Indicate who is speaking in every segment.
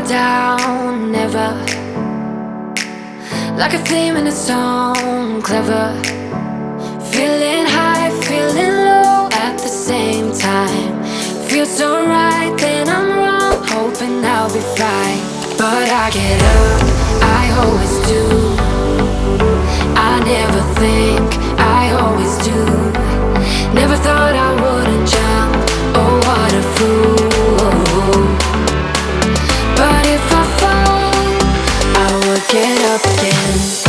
Speaker 1: down, never. Like a theme in a song, clever. Feeling high, feeling low at the same time. Feels so right, then I'm wrong, hoping I'll be fine. But I get up, I always do. I never think, I always do. Never thought I wouldn't jump, oh what a fool. But if I fall, I will get up again.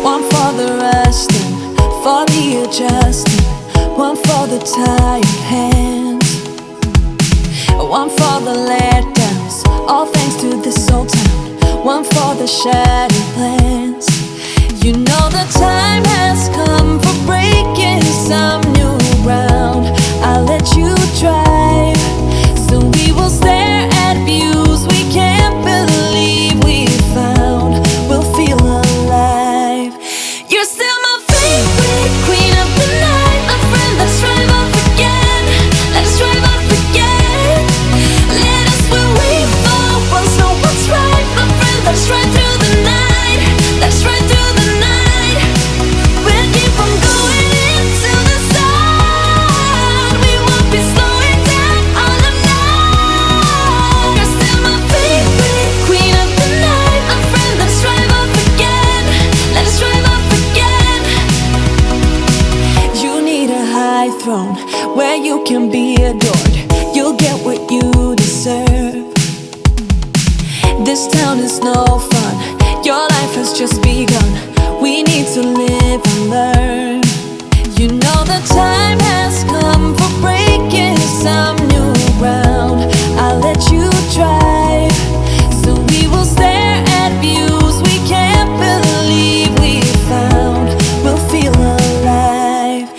Speaker 2: One for the resting, for the adjusting, one for the tired hands, one for the letdowns, all thanks to this old town, one for the shattered plans. You know the time has come for breaking some new ground. I'll let you drive, so we will stare at views we can't believe we found. We'll feel alive. You're still my favorite queen of the night, my friend. Let's drive off again. Let's drive off again. Let us where we fall. Once know what's right, my friend. Let's ride through the night. Let's ride through the night. We'll keep on going into the sun. We won't be slowing down all of night. You're still my favorite queen of the night, my friend. Let's drive off again. Let's drive off again. You need a high throne where you can be adored. You'll get what you deserve. This town is no fun. Your life has just begun. We need to live and learn. You know the time has come for breaking some new ground. I'll let you drive, so we will stare at views we can't believe we found. We'll feel alive.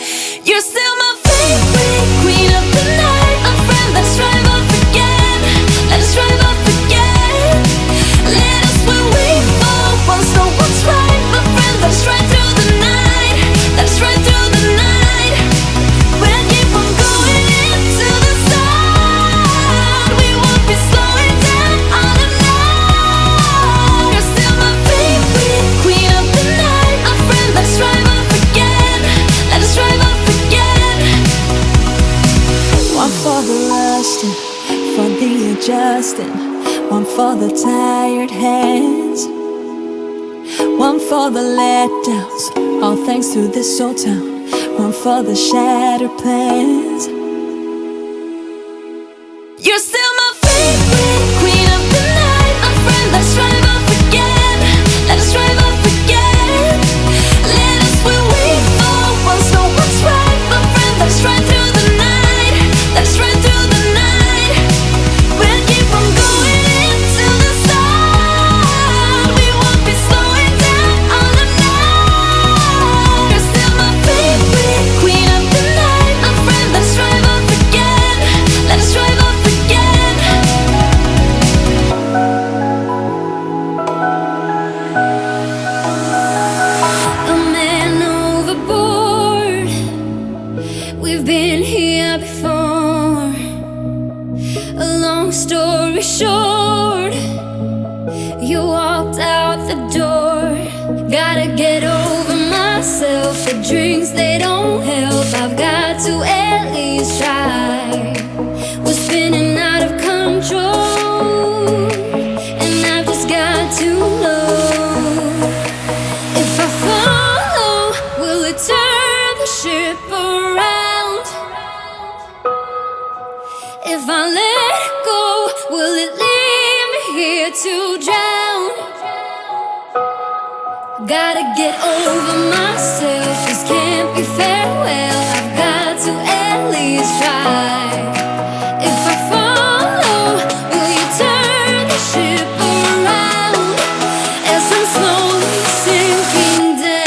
Speaker 2: You're still my favorite queen of the night, my friend. Let's drive off again. Let's drive off again. Let us where we fall. Once know what's right, my friend. Let's ride through the night. Let's ride through the night. We'll keep on going into the sun. We won't be slowing down all of night. You're still my favorite queen of the night, my friend. Let's drive off again. Let's drive off again. One for the rusting, for the adjusting, one for the tired hands, one for the letdowns, all thanks to this old town, one for the shattered plans. You're still my favorite queen of the night, my friend. Let's drive off again. Let's drive off again. Let us where we fall. Once know what's right, my friend. Let's ride through the night. Let's ride through the night. We'll keep on going into the sun. We won't be slowing down all of night. You're still my favorite queen of the night, my friend. Let's drive off again. Let's drive off again. A man overboard. We've been here before. A long story short, you walked out the door. Gotta get over myself. The drinks, they don't help. I've got to at least try. We're spinning out of control, and I've just got to know, if I follow, will it turn the ship around? If I let go, will it leave me here to drown? Gotta get over myself. This can't be farewell. I've got to at least try. If I follow, will you turn the ship around as I'm slowly sinking down?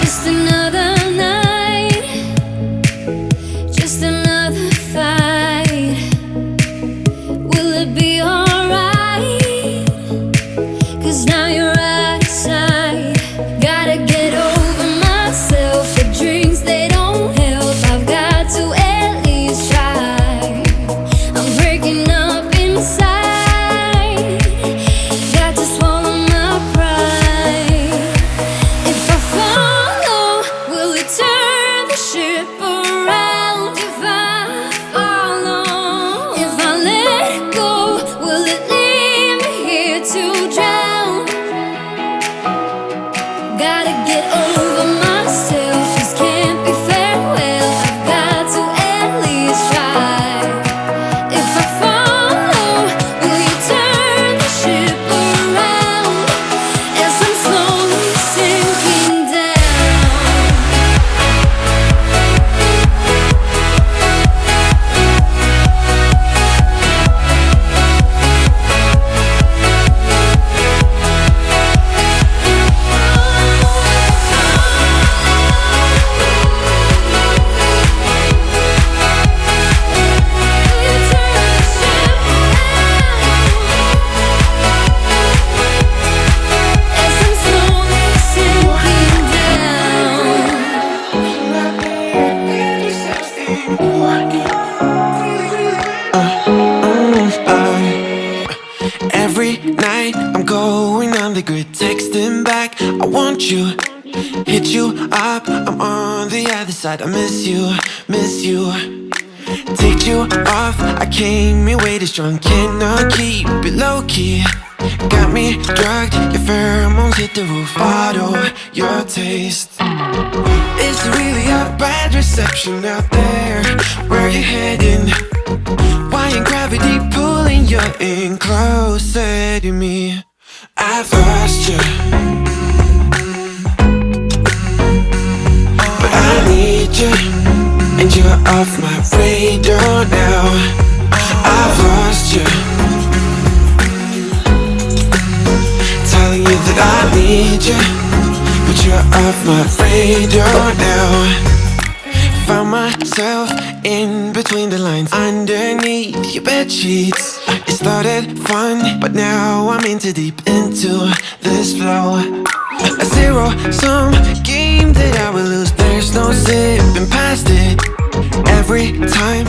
Speaker 2: Just another night, just another fight. Will it be alright? 'Cause now you're out of sight. Gotta get over myself. The drinks, they don't help. I've got to at least try. I'm breaking up inside. Got to swallow my pride. If I follow, will it turn the ship around? If I follow, if I let go, will it leave me here to drown? Gotta get over
Speaker 3: back. I want you, hit you up. I'm on the other side. I miss you, miss you. Take you off. I came in way too strong. Cannot keep it low key. Got me drugged. Your pheromones hit the roof. Bottle your taste. It's really a bad reception out there. Where you heading? Why ain't gravity pulling you in closer to me? I've lost you, but I need you, and you're off my radar now. I've lost you, telling you that I need you, but you're off my radar now. Found myself in between the lines, underneath your bed sheets. It started fun, but now I'm in too deep into this flow. A zero-sum game that I will lose. There's no zipping past it. Every time